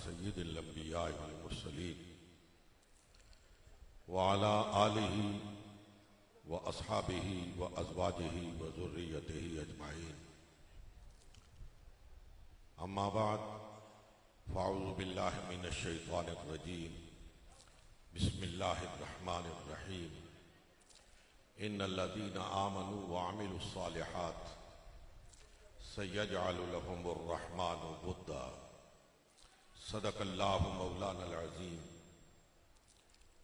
सय्यिदिल अंबिया वल मुरसलीन व अला आलिहि व अस्हाबिहि व अज़वाजिहि व ज़ुर्रिय्यतिहि अजमाइन। अम्मा बाद फ़अऊज़ु बिल्लाहि मिनश शैतानिर रजीम। बिस्मिल्लाहिर रहमानिर रहीम। इन्नल्लज़ीना आमनू व अमिलुस्सालिहात सयजअलु लहुमुर रहमानु वुद्दा। सदक़ल्लाहु मौलानल अज़ीम।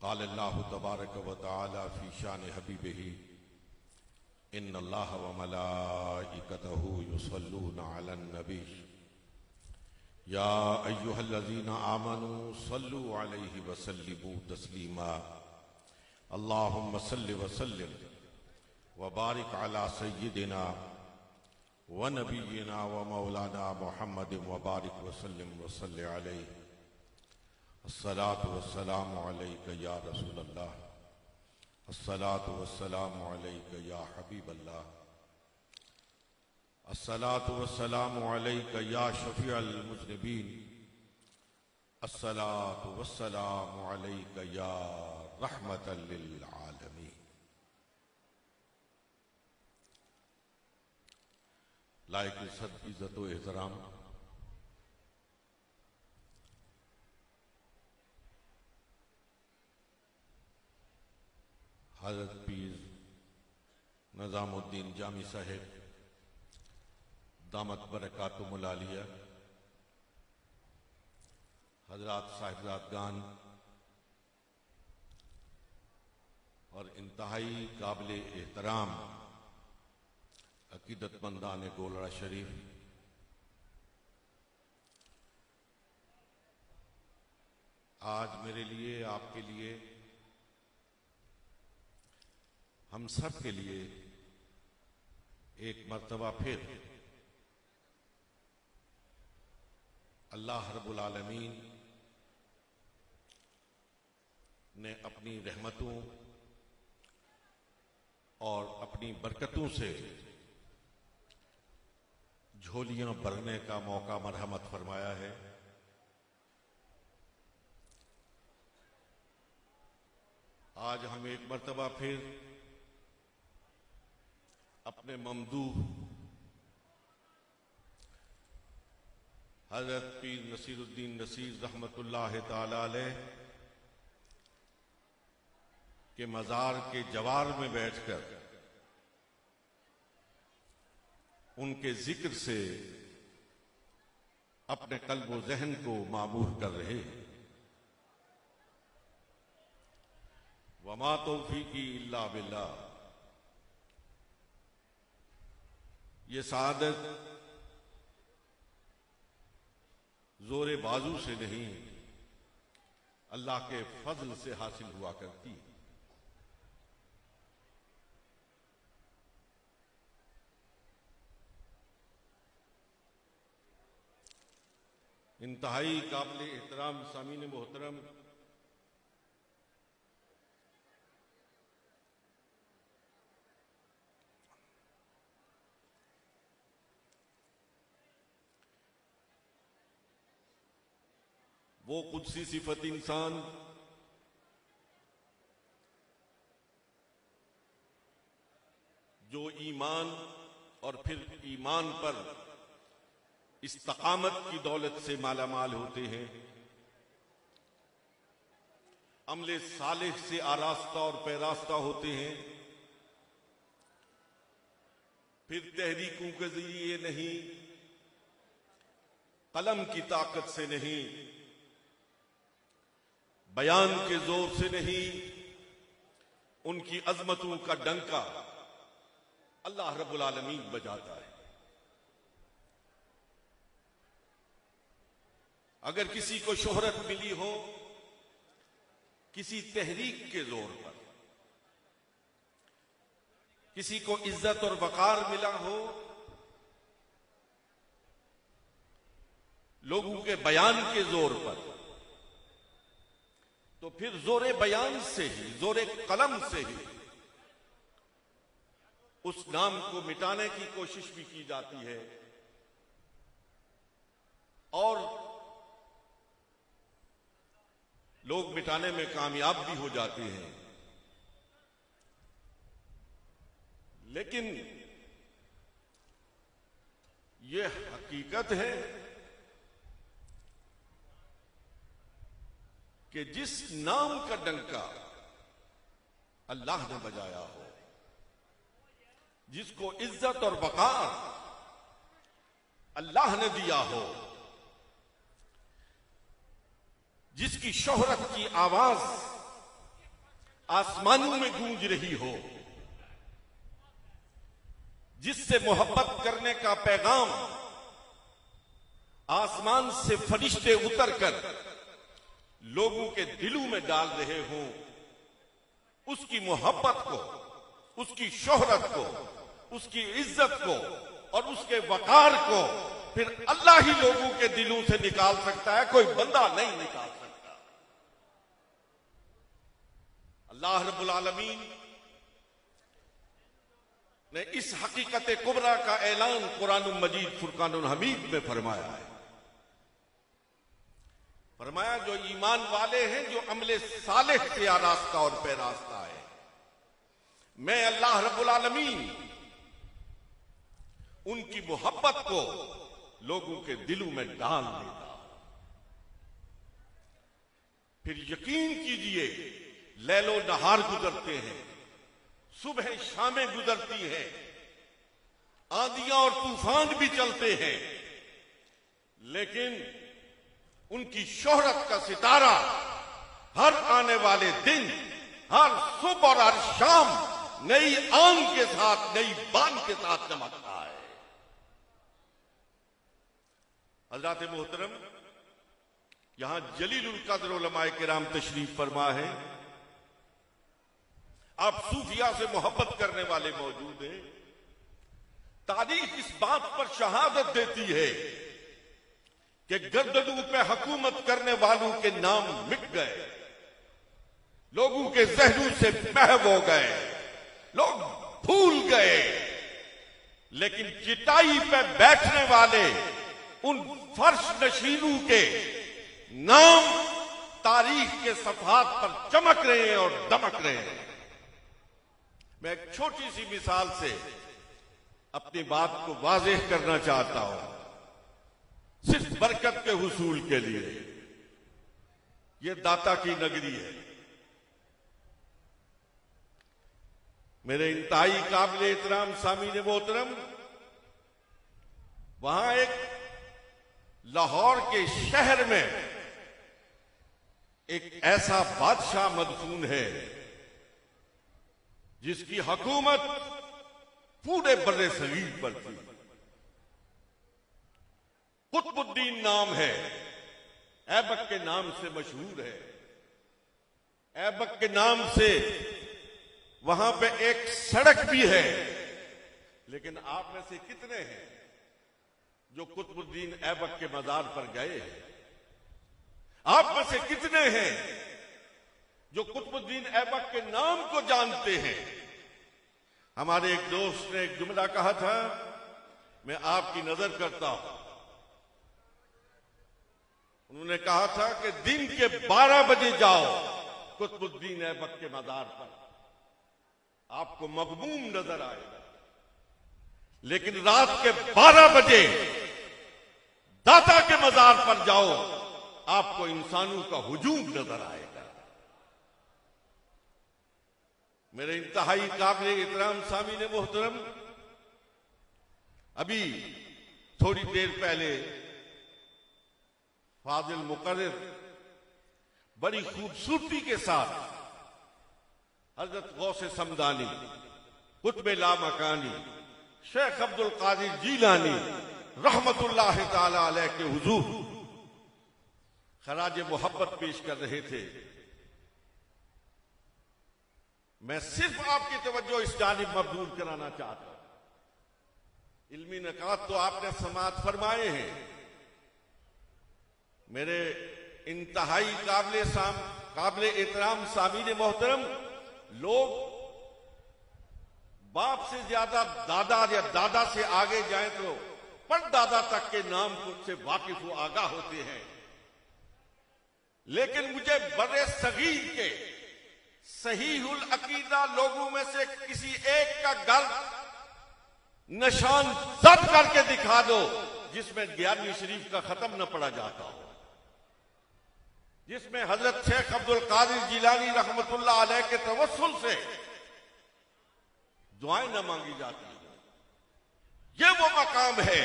क़ालल्लाहु तबारक व तआला फ़ी शानि हबीबिही इन्नल्लाह व मलाइकतहु युसल्लूना अलन नबी या अय्युहल्लज़ीना आमनू सल्लु अलैहि व सल्लिमू तस्लीमा। अल्लाहुम्मा सल्लि व सल्लिम व बारिक अला सय्यिदिना व नबिय्यिना व मौलाना मुहम्मदिन व बारिक व सल्लिम व सल्लि अलैहि। अस्सलातु वस्सलामु अलैका या रसूलल्लाह। अस्सलातु वस्सलामु अलैका या हबीबल्लाह। अस्सलातु वस्सलामु अलैका या शफीअल मुज़निबीन। अस्सलातु वस्सलामु अलैका या रहमतल लिल आलमीन। लायक इज़्ज़त व एहतराम हज़रत पीर निज़ामुद्दीन जामी साहिब दामत बरकातुहुल आलिया, हज़रात साहिबजादगान और इंतहाई काबिल एहतराम अकीदतमंदान गोलड़ा शरीफ, आज मेरे लिए, आपके लिए, हम सब के लिए एक मर्तबा फिर अल्लाह रब्बुल आलमीन ने अपनी रहमतों और अपनी बरकतों से झोलियां भरने का मौका मरहमत फरमाया है। आज हम एक मर्तबा फिर अपने ममदूह हज़रत पीर नसीरुद्दीन नसीर रहमतुल्लाह ताला अलैह के मज़ार के जवार में बैठकर उनके जिक्र से अपने कल्ब व ज़हन को मामूर कर रहे। वमा तौफीकी इल्ला बिल्लाह। ये सआदत जोरे बाजू से नहीं, अल्लाह के फजल से हासिल हुआ करती है। इंतहाई काबिल एहतराम सामीन मोहतरम, वो कुदसी सिफत इंसान जो ईमान और फिर ईमान पर इस्तकामत की दौलत से मालामाल होते हैं, अमले सालिह से आरास्ता और पैरास्ता होते हैं, फिर तहरीकों के जरिए नहीं, कलम की ताकत से नहीं, बयान के जोर से नहीं, उनकी अजमतों का डंका अल्लाह रब्बुल आलमीन बजाता है। अगर किसी को शोहरत मिली हो किसी तहरीक के जोर पर, किसी को इज्जत और वकार मिला हो लोगों के बयान के जोर पर, तो फिर जोरे बयान से ही, जोरे कलम से ही उस नाम को मिटाने की कोशिश भी की जाती है और लोग मिटाने में कामयाब भी हो जाते हैं, लेकिन यह हकीकत है कि जिस नाम का डंका अल्लाह ने बजाया हो, जिसको इज्जत और वकार अल्लाह ने दिया हो, जिसकी शोहरत की आवाज आसमानों में गूंज रही हो, जिससे मोहब्बत करने का पैगाम आसमान से फरिश्ते उतरकर लोगों के दिलों में डाल रहे हों, उसकी मोहब्बत को, उसकी शोहरत को, उसकी इज्जत को और उसके वकार को फिर अल्लाह ही लोगों के दिलों से निकाल सकता है, कोई बंदा नहीं निकाल सकता। अल्लाह रब्बुल आलमीन ने इस हकीकत कुबरा का ऐलान कुरान मजीद फुरकानुल हमीद में फरमाया है। फरमाया जो ईमान वाले हैं, जो अमले सालेह से आरास्ता और पैरास्ता है, मैं अल्लाह रब्बुल आलमीन उनकी मोहब्बत को लोगों के दिलों में डाल देता। फिर यकीन कीजिए लैलो नहार गुजरते हैं, सुबह शामें गुजरती हैं, आंधियां और तूफान भी चलते हैं, लेकिन उनकी शोहरत का सितारा हर आने वाले दिन, हर सुबह और हर शाम नई आन के साथ, नई बान के साथ चमकता है। हज़रात मोहतरम, यहां जलीलुल कद्र उलमाए किराम तशरीफ फरमा है। आप सूफिया से मोहब्बत करने वाले मौजूद हैं। तारीख इस बात पर शहादत देती है कि गर्दनों पे हुकूमत करने वालों के नाम मिट गए, लोगों के जहनों से महव हो गए, लोग भूल गए, लेकिन चिटाई पे बैठने वाले उन फर्श नशीनों के नाम तारीख के सफात पर चमक रहे हैं और दमक रहे हैं। मैं एक छोटी सी मिसाल से अपनी बात को वाज़ेह करना चाहता हूं, सिर्फ बरकत के हुसूल के लिए। यह दाता की नगरी है। मेरे इंतहाई काबिल एहतराम सामीन मोहतरम, वहां एक लाहौर के शहर में एक ऐसा बादशाह मदफून है जिसकी हुकूमत पूरे बर्रे सगीर पर थी। कुतुबुद्दीन नाम है, ऐबक के नाम से मशहूर है। ऐबक के नाम से वहां पे एक सड़क भी है, लेकिन आप में से कितने हैं जो कुतुबुद्दीन ऐबक के मजार पर गए हैं? आप में से कितने हैं जो कुतुबुद्दीन ऐबक के नाम को जानते हैं? हमारे एक दोस्त ने एक जुमला कहा था, मैं आपकी नजर करता हूं। उन्होंने कहा था कि दिन के 12 बजे जाओ कुतुबुद्दीन ऐबक के मजार पर, आपको मगमूम नजर आएगा, लेकिन रात के 12 बजे दाता के मजार पर जाओ, आपको इंसानों का हुजूम नजर आएगा। मेरे इंतहाई काबिल एहतराम सामीन मोहतरम, अभी थोड़ी देर पहले फाजिल मुकर्रर बड़ी खूबसूरती के साथ हजरत गौसे समदानी, कुतुब लामकानी, शेख अब्दुल कादिर जीलानी रहमतुल्लाह ताला अलैह के हुजूर खराज मोहब्बत पेश कर रहे थे। मैं सिर्फ आपकी तवज्जो इस जानिब मबजूल कराना चाहता हूं। इल्मी नकात तो आपने समाअत फरमाए हैं। मेरे इंतहाई काबिल एहतराम सामीन मोहतरम, लोग बाप से ज्यादा दादा या दादा से आगे जाएं तो परदादा तक के नाम से वाकिफ व आगाह होते हैं, लेकिन मुझे बड़े सगीर के सहीहुल अकीदा लोगों में से किसी एक का घर निशान जद करके दिखा दो जिसमें 11वीं शरीफ का खत्म न पढ़ा जाता हो, जिसमें हजरत शेख अब्दुल कादिर जिलानी रहमतुल्लाह अलैह के तवस्सुल से दुआएं न मांगी जाती हो। ये वो मकाम है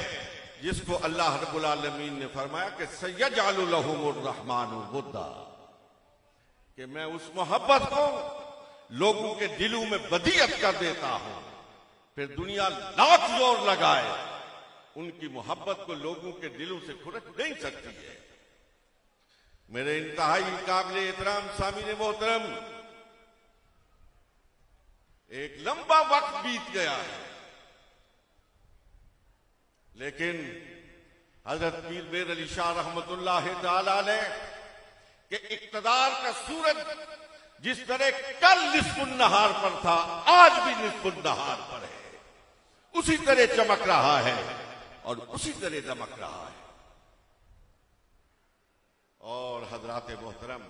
जिसको अल्लाह रब्बुल आलमीन ने फरमाया कि सयजअलु लहुमुर रहमानु वुद्दा, कि मैं उस मोहब्बत को लोगों के दिलों में बदियत कर देता हूं। फिर दुनिया लाख जोर लगाए, उनकी मोहब्बत को लोगों के दिलों से खुरच नहीं सकती है। मेरे इंतहाई काबिल एहतराम सामीन मोहतरम, एक लंबा वक्त बीत गया है, लेकिन हजरत पीर मेर अली शाह रहमतुल्लाह तआला अलैह के इक्तदार का सूरज जिस तरह कल निस्फुन नहार पर था, आज भी निस्फुन नहार पर है, उसी तरह चमक रहा है और उसी तरह दमक रहा है। और हजरात मोहतरम,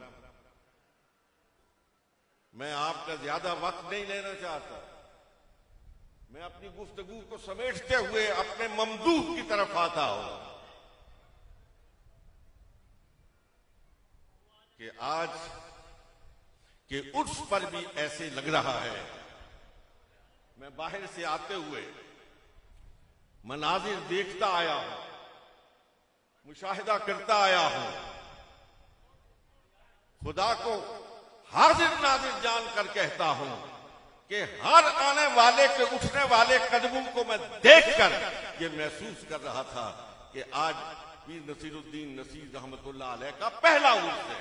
मैं आपका ज्यादा वक्त नहीं लेना चाहता। मैं अपनी गुफ्तगू को समेटते हुए अपने ममदूह की तरफ आता हूं कि आज के उर्स पर भी ऐसे लग रहा है। मैं बाहर से आते हुए मनाजिर देखता आया हूं, मुशाहिदा करता आया हूं। खुदा को हाजिर नाजिर जानकर कहता हूं कि हर आने वाले के उठने वाले कदमों को मैं देखकर ये महसूस कर रहा था कि आज पीर नसीरुद्दीन नसीर रहमतुल्लाह अलैह का पहला उर्स है।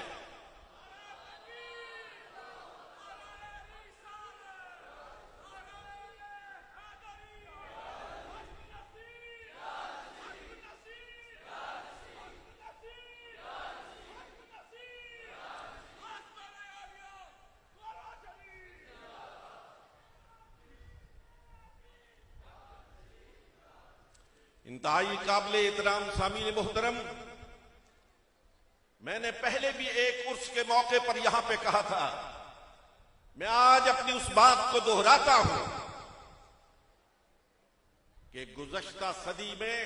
इंतहाई काबिल एहतराम सामीन मोहतरम, मैंने पहले भी एक उर्स के मौके पर यहां पे कहा था, मैं आज अपनी उस बात को दोहराता हूं कि गुज़श्ता सदी में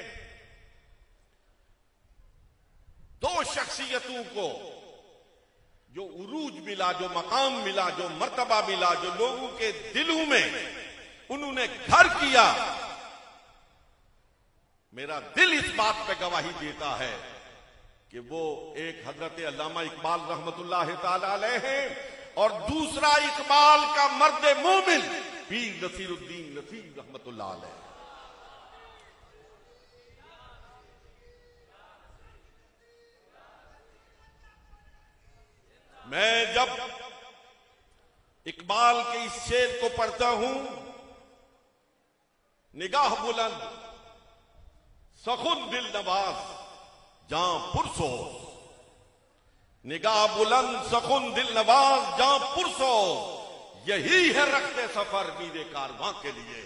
दो शख्सियतों को जो उरूज मिला, जो मकाम मिला, जो मर्तबा मिला, जो लोगों के दिलों में उन्होंने घर किया, मेरा दिल इस बात पे गवाही देता है कि वो एक हजरत अल्लामा इकबाल रहमतुल्लाह ताला अलैह हैं और दूसरा इकबाल का मर्द मोमिन पीर नसीरुद्दीन नसीर रहमतुल्लाह अलैह। मैं जब इकबाल के इस शेर को पढ़ता हूं, निगाह बुलंद सखुन दिल नवाज जां पुरसो, निगाह बुलंद सखुन दिल नवाज जां पुरसो, यही है रखते सफर मीरे कारवां के लिए।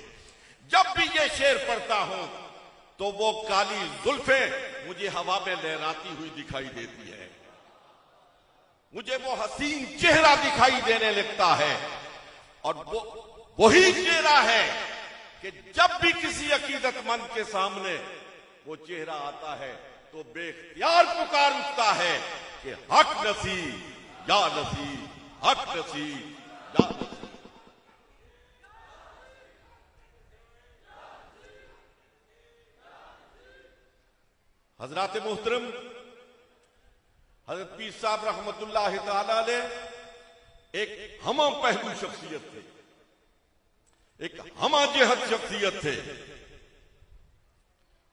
जब भी ये शेर पढ़ता हूं तो वो काली जुल्फें मुझे हवा में लहराती हुई दिखाई देती है, मुझे वो हसीन चेहरा दिखाई देने लगता है। और वो वही चेहरा है कि जब भी किसी अकीदतमंद के सामने वो चेहरा आता है तो बेख्तियार पुकार उठता है कि हक नसीब या नसीब, हक नसीब या नसीब। हजरात मोहतरम, हजरत पीर साहब रहमतुल्लाह ताला अलैह एक हमा पहलू शख्सियत थे, एक हमा जेहद शख्सियत थे।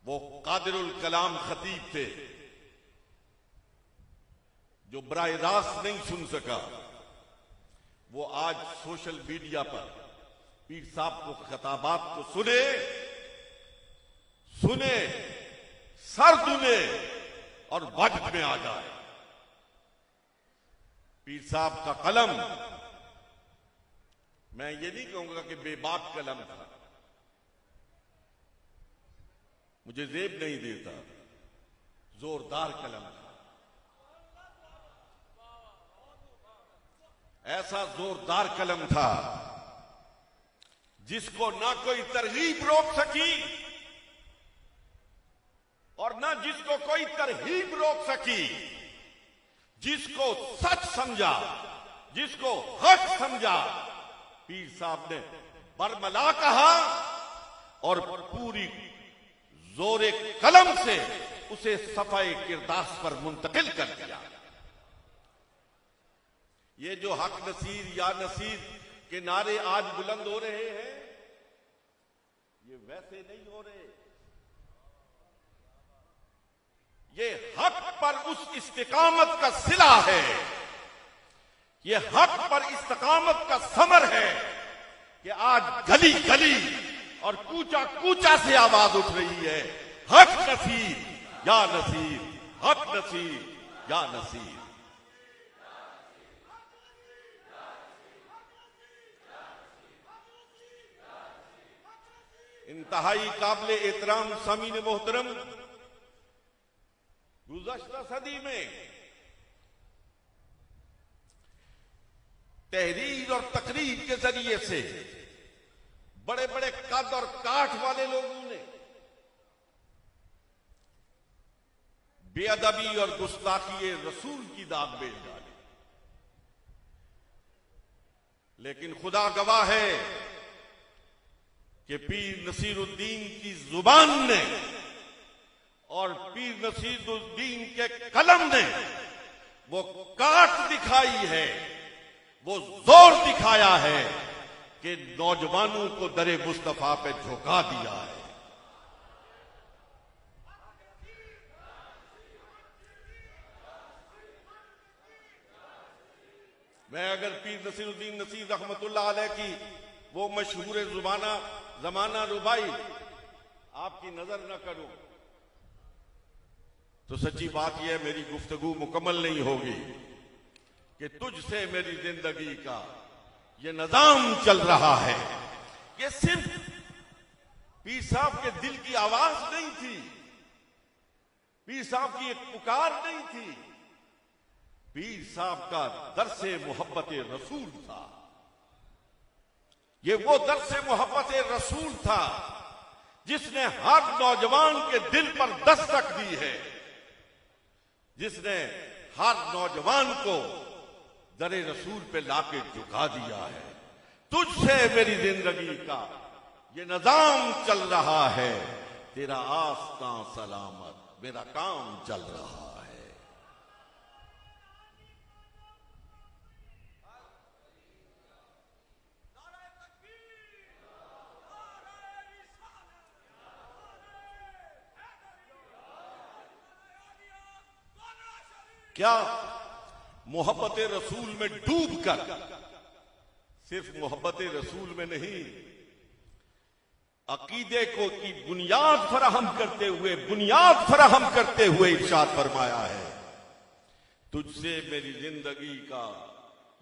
वो कादिरुल कलाम खतीब थे जो बराह रास्त नहीं सुन सका। वो आज सोशल मीडिया पर पीर साहब को खिताबात को सुने सुने सर दुने और वजद में आ जाए। पीर साहब का कलम, मैं ये नहीं कहूंगा कि बेबाक कलम था, मुझे जेब नहीं देता, जोरदार कलम था। ऐसा जोरदार कलम था जिसको ना कोई तरगीब रोक सकी और ना जिसको कोई तरहीब रोक सकी, जिसको सच समझा, जिसको हक समझा, पीर साहब ने बरमला कहा और पूरी जोरे कलम से उसे सफाए किरदास पर मुंतकिल कर दिया। ये जो हक नसीर या नसीर के नारे आज बुलंद हो रहे हैं, ये वैसे नहीं हो रहे। ये हक पर उस इस्तिकामत का सिला है, ये हक पर इस्तिकामत का समर है कि आज गली गली और कूचा कूचा से आवाज उठ रही है, हक नसीर या नसीर, हक नसीर या नसीर। इंतहाई काबिल एहतराम सामीन मोहतरम, गुज़श्ता सदी में तहरीर और तकरीर के जरिए से बड़े बड़े कद और काठ वाले लोगों ने बेअदबी और गुस्ताखी रसूल की दाग बेच डाली, लेकिन खुदा गवाह है कि पीर नसीरुद्दीन की जुबान ने और पीर नसीरुद्दीन के कलम ने वो काट दिखाई है, वो जोर दिखाया है कि नौजवानों को दरे मुस्तफा पे झुका दिया है। मैं अगर पीर नसीरुद्दीन नसीर रहमतुल्लाह अलैह की वो मशहूर जमाना रुबाई आपकी नजर न करूं तो सच्ची बात यह मेरी गुफ्तगू मुकम्मल नहीं होगी कि तुझसे मेरी जिंदगी का ये निजाम चल रहा है। ये सिर्फ पीर साहब के दिल की आवाज नहीं थी, पीर साहब की एक पुकार नहीं थी, पीर साहब का दरसे मोहब्बत रसूल था। ये वो दरसे मोहब्बत रसूल था जिसने हर नौजवान के दिल पर दस्तक दी है, जिसने हर नौजवान को दरे रसूल पे लाके झुका दिया है। तुझसे मेरी जिंदगी का ये निजाम चल रहा है, तेरा आस्था सलामत, मेरा काम चल रहा है। क्या मोहब्बत रसूल में डूबकर, सिर्फ मोहब्बत रसूल में नहीं, अकीदे को की बुनियाद फराहम करते हुए इरशाद फरमाया है, तुझसे मेरी जिंदगी का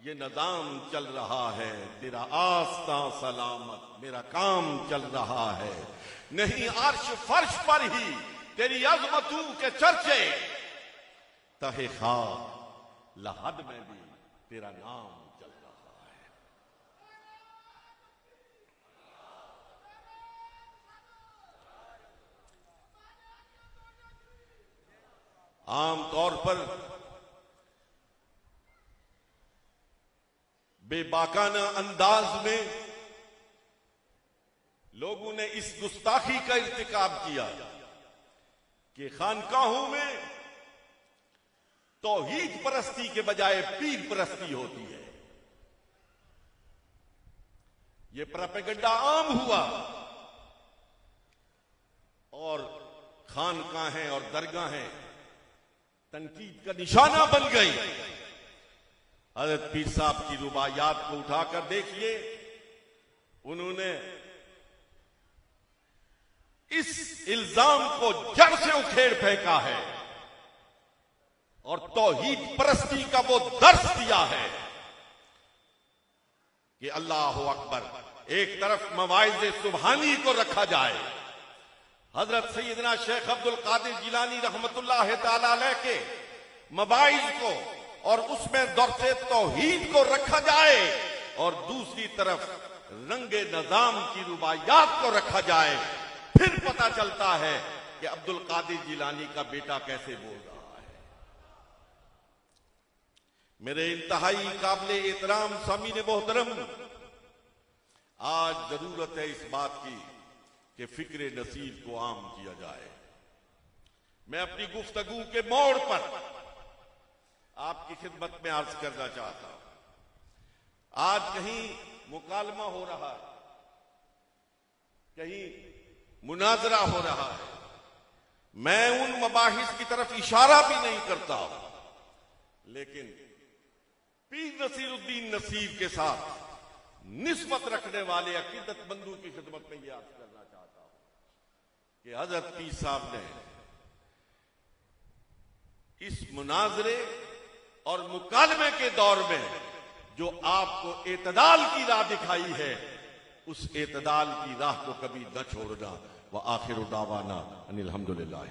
ये निजाम चल रहा है, तेरा आस्था सलामत, मेरा काम चल रहा है। नहीं अर्श फर्श पर ही तेरी अज़मतों के चर्चे, तहे खाक लहद में भी तेरा नाम चल रहा है। आमतौर पर बेबाकाना अंदाज में लोगों ने इस गुस्ताखी का इर्तिकाब किया कि खानकाहों में तौहीद परस्ती के बजाय पीर परस्ती होती है। यह प्रोपेगेंडा आम हुआ और खानकाहें और दरगाहें तनकीद का निशाना बन गई। हजरत पीर साहब की रुबायात को उठाकर देखिए, उन्होंने इस इल्जाम को जड़ से उखेड़ फेंका है और तौहीद परस्ती का वो दर्स दिया है कि अल्लाह अकबर, एक तरफ मवाइज़ सुबहानी को रखा जाए, हजरत सैयदना शेख अब्दुल कादिर जिलानी रहमतुल्लाह तआला अलैह के मवाइज़ को और उसमें दर्से तौहीद को रखा जाए और दूसरी तरफ रंगे निजाम की रुबायात को रखा जाए, फिर पता चलता है कि अब्दुल कादिर जिलानी का बेटा कैसे बोल रहा है। मेरे इंतहाई काबिले एहतराम सामीन मोहतरम, आज जरूरत है इस बात की कि फिक्र नसीब को आम किया जाए। मैं अपनी गुफ्तगू के मोड़ पर आपकी खिदमत में अर्ज करना चाहता हूं, आज कहीं मुकालमा हो रहा है, कहीं मुनाजरा हो रहा है, मैं उन मबाहिस की तरफ इशारा भी नहीं करता, लेकिन पीर नसीरुद्दीन नसीर के साथ निस्बत रखने वाले अकीदतमंदों की खिदमत में यह अर्ज करना चाहता हूं कि हजरत पीर साहब ने इस मुनाजरे और मुकालमे के दौर में जो आपको एतदाल की राह दिखाई है, उस एतदाल की राह को कभी न छोड़ना। व आखिर दावाना अनिल हम्दुलिल्लाह।